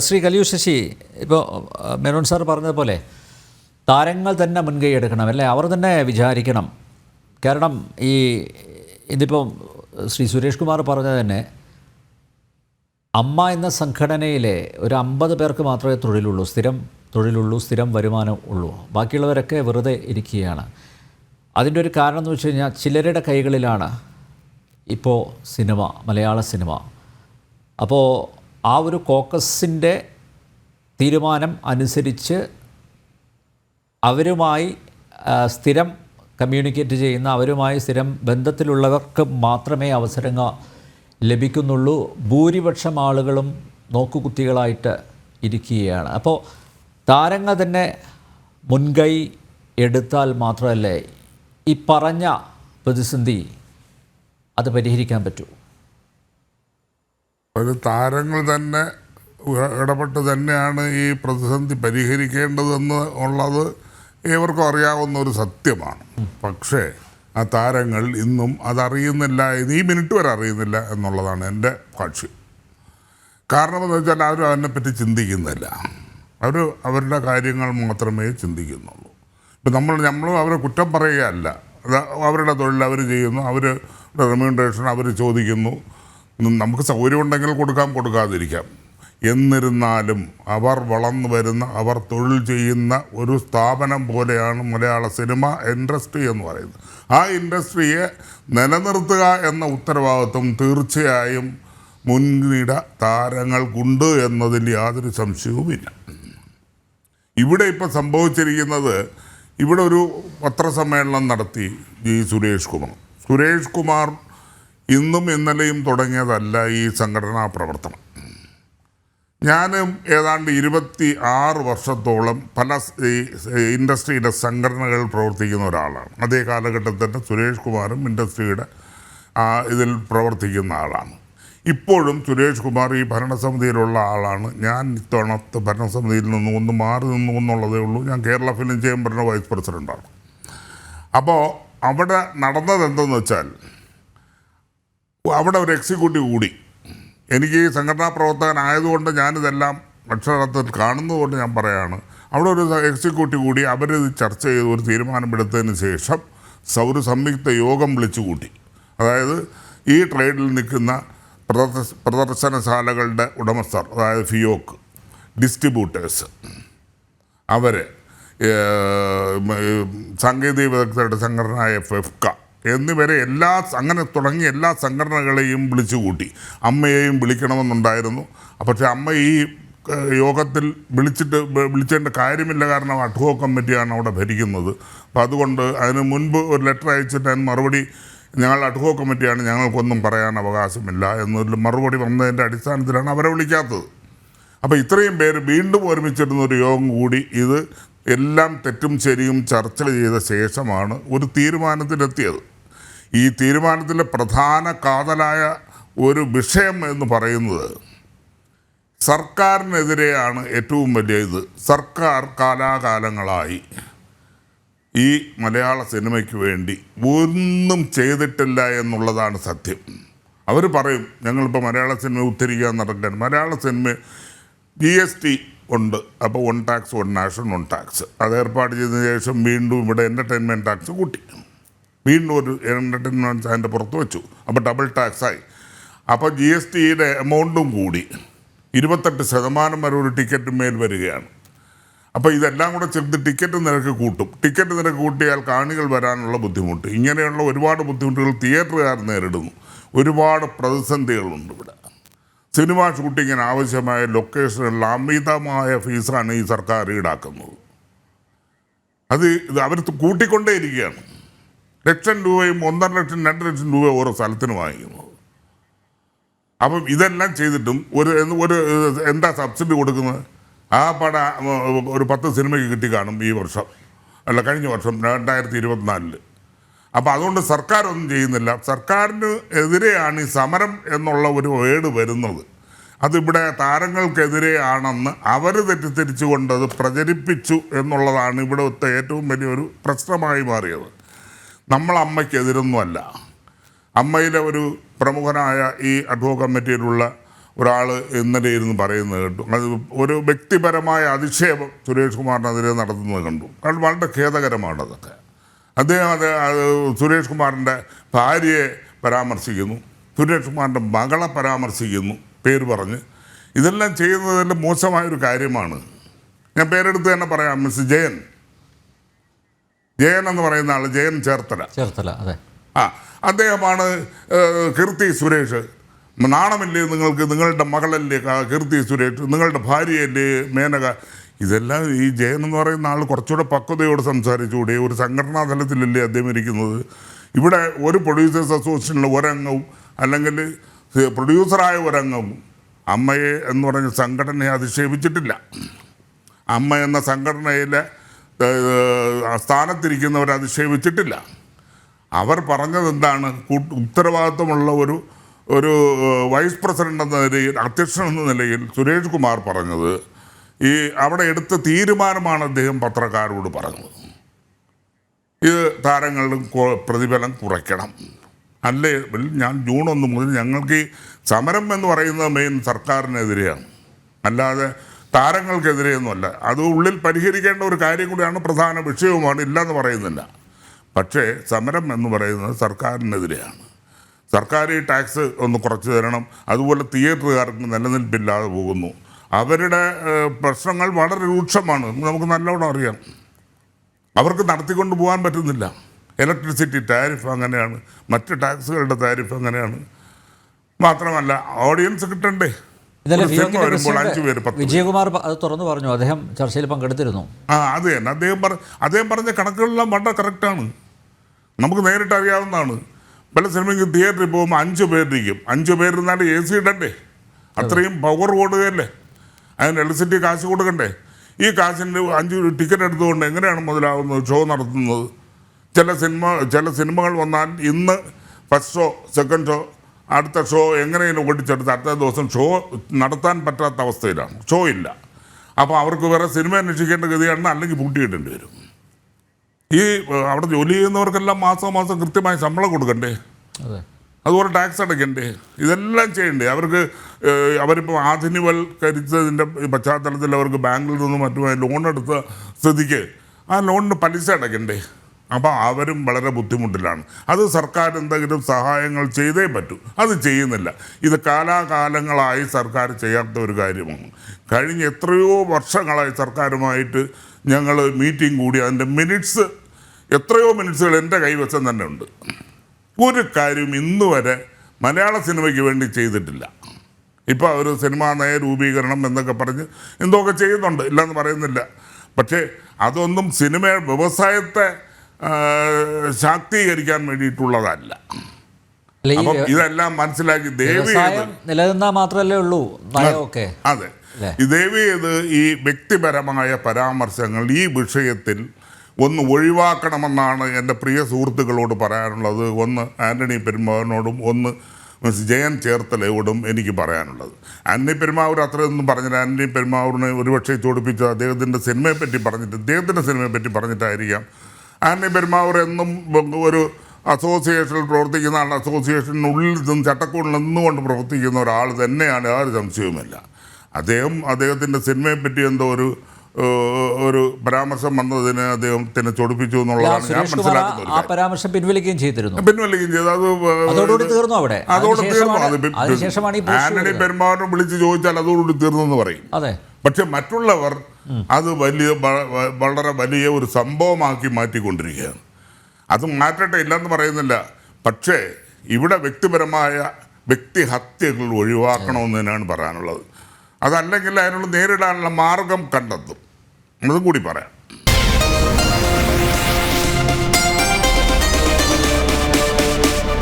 ശ്രീ കലിയു ശശി, ഇപ്പോൾ മേനോൻ സാർ പറഞ്ഞതുപോലെ താരങ്ങൾ തന്നെ മുൻകൈ എടുക്കണം അല്ലേ, അവർ തന്നെ വിചാരിക്കണം. കാരണം ഇതിപ്പം ശ്രീ സുരേഷ് കുമാർ പറഞ്ഞത് തന്നെ, അമ്മ എന്ന സംഘടനയിലെ ഒരു 50 പേർക്ക് മാത്രമേ തൊഴിലുള്ളൂ, സ്ഥിരം വരുമാനം ഉള്ളൂ. ബാക്കിയുള്ളവരൊക്കെ വെറുതെ ഇരിക്കുകയാണ്. അതിൻ്റെ ഒരു കാരണം എന്ന് വെച്ച് കഴിഞ്ഞാൽ ചിലരുടെ കൈകളിലാണ് ഇപ്പോൾ മലയാള സിനിമ. അപ്പോൾ ആ ഒരു കോക്കസിൻ്റെ തീരുമാനം അനുസരിച്ച് അവരുമായി സ്ഥിരം കമ്മ്യൂണിക്കേറ്റ് ചെയ്യുന്ന, അവരുമായി സ്ഥിരം ബന്ധത്തിലുള്ളവർക്ക് മാത്രമേ അവസരങ്ങൾ ലഭിക്കുന്നുള്ളൂ. ഭൂരിപക്ഷം ആളുകളും നോക്കുകുത്തികളായിട്ട് ഇരിക്കുകയാണ്. അപ്പോൾ താരങ്ങൾ തന്നെ മുൻകൈ എടുത്താൽ മാത്രമല്ലേ ഈ പറഞ്ഞ പ്രതിസന്ധി അത് പരിഹരിക്കാൻ പറ്റൂ. ഒരു താരങ്ങൾ തന്നെ ഇടപെട്ട് തന്നെയാണ് ഈ പ്രതിസന്ധി പരിഹരിക്കേണ്ടതെന്ന് ഉള്ളത് ഏവർക്കും അറിയാവുന്ന ഒരു സത്യമാണ്. പക്ഷേ ആ താരങ്ങൾ ഇന്നും അതറിയുന്നില്ല, ഈ മിനിറ്റ് വരെ അറിയുന്നില്ല എന്നുള്ളതാണ് എൻ്റെ ഭാഷ്യം. കാരണം എന്ന് വെച്ചാൽ അവർ അതിനെപ്പറ്റി ചിന്തിക്കുന്നില്ല. അവർ അവരുടെ കാര്യങ്ങൾ മാത്രമേ ചിന്തിക്കുന്നുള്ളൂ. ഇപ്പം നമ്മളും അവരെ കുറ്റം പറയുകയല്ല. അവരുടെ തൊഴിൽ അവർ ചെയ്യുന്നു, അവരുടെ റെമ്യൂണറേഷൻ അവർ ചോദിക്കുന്നു. നമുക്ക് സൗകര്യമുണ്ടെങ്കിൽ കൊടുക്കാതിരിക്കാം. എന്നിരുന്നാലും അവർ വളർന്നു വരുന്ന, അവർ തൊഴിൽ ചെയ്യുന്ന ഒരു സ്ഥാപനം പോലെയാണ് മലയാള സിനിമ ഇൻഡസ്ട്രി എന്ന് പറയുന്നത്. ആ ഇൻഡസ്ട്രിയെ നിലനിർത്തുക എന്ന ഉത്തരവാദിത്വം തീർച്ചയായും മുൻനിര താരങ്ങൾക്കുണ്ട് എന്നതിൽ യാതൊരു സംശയവുമില്ല. ഇവിടെ ഇപ്പം സംഭവിച്ചിരിക്കുന്നത്, ഇവിടെ ഒരു പത്രസമ്മേളനം നടത്തി സുരേഷ് കുമാർ ഇന്നും ഇന്നലെയും തുടങ്ങിയതല്ല ഈ സംഘടനാ പ്രവർത്തനം. ഞാൻ ഏതാണ്ട് 26 വർഷത്തോളം പല ഇൻഡസ്ട്രിയുടെ സംഘടനകൾ പ്രവർത്തിക്കുന്ന ഒരാളാണ്. അതേ കാലഘട്ടത്തിൽ തന്നെ സുരേഷ് കുമാറും ഇൻഡസ്ട്രിയുടെ ഇതിൽ പ്രവർത്തിക്കുന്ന ആളാണ്. ഇപ്പോഴും സുരേഷ് കുമാർ ഈ ഭരണസമിതിയിലുള്ള ആളാണ്. ഞാൻ ഇത്തവണത്തെ ഭരണസമിതിയിൽ നിന്ന് ഒന്ന് മാറി നിന്നു എന്നുള്ളതേ ഉള്ളൂ. ഞാൻ കേരള ഫിലിം ചേംബറിൻ്റെ വൈസ് പ്രസിഡൻ്റാണ്. അപ്പോൾ അവിടെ നടന്നത് എന്തെന്ന് വെച്ചാൽ, അവിടെ ഒരു എക്സിക്യൂട്ടീവ് കൂടി. എനിക്ക് ഈ സംഘടനാ പ്രവർത്തകനായതുകൊണ്ട് ഞാനിതെല്ലാം അക്ഷരാർത്ഥത്തിൽ കാണുന്നതുകൊണ്ട് ഞാൻ പറയുകയാണ്. അവിടെ ഒരു എക്സിക്യൂട്ടീവ് കൂടി. അവരിത് ചർച്ച ചെയ്ത് ഒരു തീരുമാനമെടുത്തതിന് ശേഷം ഒരു സംയുക്ത യോഗം വിളിച്ചു കൂട്ടി. അതായത് ഈ ട്രേഡിൽ നിൽക്കുന്ന പ്രദർശനശാലകളുടെ ഉടമസ്ഥർ, അതായത് ഫിയോക്ക്, ഡിസ്ട്രിബ്യൂട്ടേഴ്സ്, അവർ, സാങ്കേതിക വിദഗ്ധരുടെ സംഘടനയായ ഫെഫ്ക എന്നിവരെ അങ്ങനെ തുടങ്ങിയ എല്ലാ സംഘടനകളെയും വിളിച്ചു കൂട്ടി. അമ്മയെയും വിളിക്കണമെന്നുണ്ടായിരുന്നു. പക്ഷേ അമ്മ ഈ യോഗത്തിൽ വിളിച്ചേണ്ട കാര്യമില്ല. കാരണം അഡ്ഹോക് കമ്മിറ്റിയാണ് അവിടെ ഭരിക്കുന്നത്. അപ്പോൾ അതുകൊണ്ട് അതിന് മുൻപ് ഒരു ലെറ്റർ അയച്ചിട്ട് അതിന് മറുപടി, ഞങ്ങൾ അഡ്ഹോക് കമ്മിറ്റിയാണ്, ഞങ്ങൾക്കൊന്നും പറയാൻ അവകാശമില്ല എന്നൊരു മറുപടി വന്നതിൻ്റെ അടിസ്ഥാനത്തിലാണ് അവരെ വിളിക്കാത്തത്. അപ്പോൾ ഇത്രയും പേര് വീണ്ടും ഒരുമിച്ചിരുന്നൊരു യോഗം കൂടി ഇത് എല്ലാം തെറ്റും ശരിയും ചർച്ച ചെയ്ത ശേഷമാണ് ഒരു തീരുമാനത്തിലെത്തിയത്. ഈ തീരുമാനത്തിലെ പ്രധാന കാതലായ ഒരു വിഷയം എന്ന് പറയുന്നത് സർക്കാരിനെതിരെയാണ്. ഏറ്റവും വലിയ ഇത്, സർക്കാർ കാലാകാലങ്ങളായി ഈ മലയാള സിനിമയ്ക്ക് വേണ്ടി ഒന്നും ചെയ്തിട്ടില്ല എന്നുള്ളതാണ് സത്യം. അവർ പറയും ഞങ്ങളിപ്പോൾ മലയാള സിനിമ ഉദ്ധരിക്കാൻ നടക്കാൻ. മലയാള സിനിമ GST ഉണ്ട്. അപ്പോൾ 1 ടാക്സ് 1 നാഷൻ 1 ടാക്സ് അത് ഏർപ്പാട് ചെയ്തതിന് ശേഷം വീണ്ടും ഇവിടെ എൻ്റർടൈൻമെൻറ്റ് ടാക്സ് കൂട്ടി. വീണ്ടും ഒരു എൻ്റർടൈൻമെൻറ്റ് അതിൻ്റെ പുറത്ത് വെച്ചു. അപ്പോൾ ഡബിൾ ടാക്സായി. അപ്പോൾ GSTയുടെ എമൗണ്ടും കൂടി 28% വരെ ഒരു ടിക്കറ്റിന്മേൽ വരികയാണ്. അപ്പോൾ ഇതെല്ലാം കൂടെ ചേർത്ത് ടിക്കറ്റ് നിരക്ക് കൂട്ടും. ടിക്കറ്റ് നിരക്ക് കൂട്ടിയാൽ കാണികൾ വരാനുള്ള ബുദ്ധിമുട്ട്, ഇങ്ങനെയുള്ള ഒരുപാട് ബുദ്ധിമുട്ടുകൾ തിയേറ്ററുകാർ നേരിടുന്നു. ഒരുപാട് പ്രതിസന്ധികളുണ്ട് ഇവിടെ. സിനിമ ഷൂട്ടിങ്ങിന് ആവശ്യമായ ലൊക്കേഷനുകളിൽ അമിതമായ ഫീസാണ് ഈ സർക്കാർ ഈടാക്കുന്നത്. അവർ കൂട്ടിക്കൊണ്ടേയിരിക്കുകയാണ്. ലക്ഷം രൂപയും 1.5 ലക്ഷം 2 ലക്ഷം രൂപ ഓരോ സ്ഥലത്തിന് വാങ്ങിക്കുന്നത്. അപ്പം ഇതെല്ലാം ചെയ്തിട്ടും എന്താ സബ്സിഡി കൊടുക്കുന്നത്? ആ ഒരു 10 സിനിമയ്ക്ക് കിട്ടി കാണും ഈ വർഷം, അല്ല കഴിഞ്ഞ വർഷം 2024. അപ്പോൾ അതുകൊണ്ട് സർക്കാർ ഒന്നും ചെയ്യുന്നില്ല. സർക്കാരിന് എതിരെയാണ് ഈ സമരം എന്നുള്ള ഒരു വേർഡ് വരുന്നത്. അതിവിടെ താരങ്ങൾക്കെതിരെയാണെന്ന് അവർ തെറ്റിദ്ധരിച്ചുകൊണ്ട് അത് പ്രചരിപ്പിച്ചു എന്നുള്ളതാണ് ഇവിടുത്തെ ഏറ്റവും വലിയൊരു പ്രശ്നമായി മാറിയത്. നമ്മൾ അമ്മയ്ക്കെതിരൊന്നുമല്ല. അമ്മയിലെ ഒരു പ്രമുഖനായ ഈ അഡ്ഹോക് കമ്മിറ്റിയിലുള്ള ഒരാൾ ഇന്നലെ ഇരുന്ന് പറയുന്നത് കേട്ടു. അത് ഒരു വ്യക്തിപരമായ അധിക്ഷേപം സുരേഷ് കുമാറിനെതിരെ നടത്തുന്നത് കണ്ടു. അത് വളരെ ഖേദകരമാണ്. അതൊക്കെ അദ്ദേഹം അത് സുരേഷ് കുമാറിൻ്റെ ഭാര്യയെ പരാമർശിക്കുന്നു, സുരേഷ് കുമാറിൻ്റെ മകളെ പരാമർശിക്കുന്നു പേര് പറഞ്ഞ്. ഇതെല്ലാം ചെയ്യുന്നതിൻ്റെ മോശമായൊരു കാര്യമാണ്. ഞാൻ പേരെടുത്ത് തന്നെ പറയാം. മിസ് ജയൻ എന്ന് പറയുന്ന ആൾ, ജയൻ ചേർത്തല, അതെ, അദ്ദേഹമാണ് കീർത്തി സുരേഷ്. നാണമില്ലേ നിങ്ങൾക്ക്? നിങ്ങളുടെ മകളല്ലേ കീർത്തി സുരേഷ്, നിങ്ങളുടെ ഭാര്യയല്ലേ മേനക? ഇതെല്ലാം ഈ ജയൻ എന്ന് പറയുന്ന ആൾ കുറച്ചുകൂടെ പക്വതയോട് സംസാരിച്ചുകൂടെ? ഒരു സംഘടനാ തലത്തിലല്ലേ അദ്ദേഹം ഇരിക്കുന്നത്? ഇവിടെ ഒരു പ്രൊഡ്യൂസേഴ്സ് അസോസിയേഷനിലെ ഒരംഗവും അല്ലെങ്കിൽ പ്രൊഡ്യൂസറായ ഒരംഗവും അമ്മയെ എന്ന് പറഞ്ഞ സംഘടനയെ അധിക്ഷേപിച്ചിട്ടില്ല. അമ്മ എന്ന സംഘടനയിലെ സ്ഥാനത്തിരിക്കുന്നവരെ അധിക്ഷേപിച്ചിട്ടില്ല. അവർ പറഞ്ഞത് എന്താണ്? ഉത്തരവാദിത്വമുള്ള ഒരു വൈസ് പ്രസിഡന്റ് എന്ന നിലയിൽ, അധ്യക്ഷൻ എന്ന നിലയിൽ സുരേഷ് കുമാർ പറഞ്ഞത് ഈ അവിടെ എടുത്ത തീരുമാനമാണ് അദ്ദേഹം പത്രക്കാരോട് പറഞ്ഞത്. ഇത് താരങ്ങളുടെ പ്രതിഫലം കുറയ്ക്കണം. അല്ലേ, ഞാൻ ജൂൺ 1 മുതൽ ഞങ്ങൾക്ക് ഈ സമരം എന്ന് പറയുന്നത് മെയിൻ സർക്കാരിനെതിരെയാണ്, അല്ലാതെ താരങ്ങൾക്കെതിരെയൊന്നുമല്ല. അത് ഉള്ളിൽ പരിഹരിക്കേണ്ട ഒരു കാര്യം കൂടിയാണ്, പ്രധാന വിഷയവുമാണ്, ഇല്ലയെന്ന് പറയുന്നില്ല. പക്ഷേ സമരം എന്ന് പറയുന്നത് സർക്കാരിനെതിരെയാണ്. സർക്കാർ ഈ ടാക്സ് ഒന്ന് കുറച്ച് തരണം. അതുപോലെ തിയേറ്ററുകാർക്ക് നിലനിൽപ്പില്ലാതെ പോകുന്നു. അവരുടെ പ്രശ്നങ്ങൾ വളരെ രൂക്ഷമാണ്, നമുക്ക് നല്ലോണം അറിയാം. അവർക്ക് നടത്തിക്കൊണ്ട് പോകാൻ പറ്റുന്നില്ല. ഇലക്ട്രിസിറ്റി ടാരിഫ് അങ്ങനെയാണ്, മറ്റ് ടാക്സുകളുടെ ടാരിഫ് അങ്ങനെയാണ്. മാത്രമല്ല ഓഡിയൻസ് കിട്ടണ്ടേ? വരുമ്പോൾ 5 പേര് 10 വിജയകുമാർ അത് തുറന്നു പറഞ്ഞു. അദ്ദേഹം ചർച്ചയിൽ പങ്കെടുത്തിരുന്നു. അത് തന്നെ അദ്ദേഹം പറഞ്ഞ കണക്കുകളെല്ലാം വളരെ കറക്റ്റാണ്, നമുക്ക് നേരിട്ട് അറിയാവുന്നതാണ്. പല സിനിമയ്ക്ക് തിയേറ്ററിൽ പോകുമ്പോൾ 5 പേരിരിക്കും. 5 പേരിരുന്നാൽ AC ഇടണ്ടേ? അത്രയും പവർ കൊടുക്കുകയല്ലേ? അതിന് ഇലക്ട്രിസിറ്റി കാശ് കൊടുക്കണ്ടേ? ഈ കാശിൻ്റെ 5 ടിക്കറ്റ് എടുത്തുകൊണ്ട് എങ്ങനെയാണ് മുതലാവുന്നത് ഷോ നടത്തുന്നത്? ചില സിനിമകൾ വന്നാൽ ഇന്ന് ഫസ്റ്റ് ഷോ, സെക്കൻഡ് ഷോ, അടുത്ത ഷോ എങ്ങനെയും ഓടിച്ചെടുത്ത് അടുത്ത ദിവസം ഷോ നടത്താൻ പറ്റാത്ത അവസ്ഥയിലാണ്. ഷോ ഇല്ല. അപ്പോൾ അവർക്ക് വേറെ സിനിമ അന്വേഷിക്കേണ്ട ഗതിയാണ്, അല്ലെങ്കിൽ പൂട്ടിയിടേണ്ടി വരും. ഈ അവിടെ ജോലി ചെയ്യുന്നവർക്കെല്ലാം മാസം കൃത്യമായി ശമ്പളം കൊടുക്കണ്ടേ? അതുപോലെ ടാക്സ് അടയ്ക്കണ്ടേ? ഇതെല്ലാം ചെയ്യണ്ടേ? അവരിപ്പോൾ ആധുനികവൽക്കരിച്ചതിൻ്റെ പശ്ചാത്തലത്തിൽ അവർക്ക് ബാങ്കിൽ നിന്നും മറ്റുമായി ലോൺ എടുത്ത സ്ഥിതിക്ക് ആ ലോണിന് പലിശ അടയ്ക്കണ്ടേ? അപ്പോൾ അവരും വളരെ ബുദ്ധിമുട്ടിലാണ്. അത് സർക്കാർ എന്തെങ്കിലും സഹായങ്ങൾ ചെയ്തേ പറ്റൂ. അത് ചെയ്യുന്നില്ല. ഇത് കാലാകാലങ്ങളായി സർക്കാർ ചെയ്യാത്ത ഒരു കാര്യമാണ്. കഴിഞ്ഞ എത്രയോ വർഷങ്ങളായി സർക്കാരുമായിട്ട് ഞങ്ങൾ മീറ്റിംഗ് കൂടി അതിൻ്റെ എത്രയോ മിനിറ്റ്സുകൾ എൻ്റെ കൈവശം തന്നെ ഉണ്ട്. ഒരു കാര്യം ഇന്ന് വരെ മലയാള സിനിമയ്ക്ക് വേണ്ടി ചെയ്തിട്ടില്ല. ഇപ്പോൾ ഒരു സിനിമാ നയ രൂപീകരണം എന്നൊക്കെ പറഞ്ഞ് എന്തൊക്കെ ചെയ്യുന്നുണ്ട്, ഇല്ലയെന്ന് പറയുന്നില്ല. പക്ഷേ അതൊന്നും വ്യവസായത്തെ ശാക്തീകരിക്കാൻ വേണ്ടിയിട്ടുള്ളതല്ല. അപ്പം ഇതെല്ലാം മനസ്സിലാക്കി നിലനിന്നാൽ മാത്രമല്ലേ ഉള്ളൂ നയമൊക്കെ. അതെ, ദയവ് ചെയ്ത് ഈ വ്യക്തിപരമായ പരാമർശങ്ങൾ ഈ വിഷയത്തിൽ ഒന്ന് ഒഴിവാക്കണമെന്നാണ് എൻ്റെ പ്രിയ സുഹൃത്തുക്കളോട് പറയാനുള്ളത്. ഒന്ന് ആൻ്റണി പെരുമ്പാവൂരിനോടും ഒന്ന് മിസ് ജയൻ ചേർത്തലയോടും എനിക്ക് പറയാനുള്ളത്. ആൻ്റണി പെരുമ്പാവൂർ അത്രയൊന്നും പറഞ്ഞില്ല. ആൻ്റണി പെരുമ്പാവൂരിനെ ഒരുപക്ഷെ ചോദിപ്പിച്ചത് അദ്ദേഹത്തിൻ്റെ സിനിമയെപ്പറ്റി പറഞ്ഞിട്ടായിരിക്കാം. ആൻ്റണി പെരുമ്പാവൂർ എന്നും ഒരു അസോസിയേഷനിൽ പ്രവർത്തിക്കുന്ന ആൾ, അസോസിയേഷനുള്ളിൽ നിന്നും ചട്ടക്കൂടിൽ നിന്നുകൊണ്ട് പ്രവർത്തിക്കുന്ന ഒരാൾ തന്നെയാണ്, യാതൊരു സംശയവുമില്ല. അദ്ദേഹത്തിൻ്റെ സിനിമയെപ്പറ്റി എന്തോ ഒരു പരാമർശം വന്നതിന് അദ്ദേഹത്തിനെ ചൊടിപ്പിച്ചു എന്നുള്ളതാണ് ഞാൻ മനസ്സിലാക്കുന്നത്. ആ പരാമർശം പിൻവലിക്കുകയും ചെയ്തു. അതോടുകൂടി തീർന്നു. ആന്റണി പെരുമ്പാവൂരിനെ വിളിച്ച് ചോദിച്ചാൽ അതോടുകൂടി തീർന്നു എന്ന് പറയും. പക്ഷെ മറ്റുള്ളവർ അത് വളരെ വലിയ ഒരു സംഭവമാക്കി മാറ്റിക്കൊണ്ടിരിക്കുകയാണ്. അത് മാറ്റട്ടെ, ഇല്ലെന്ന് പറയുന്നില്ല. പക്ഷേ ഇവിടെ വ്യക്തിപരമായ വ്യക്തിഹത്യകൾ ഒഴിവാക്കണമെന്ന് തന്നെയാണ് പറയാനുള്ളത്. അതല്ലെങ്കിൽ അതിനുള്ള നേരിടാനുള്ള മാർഗം കണ്ടെത്തും. അതും കൂടി പറയാം.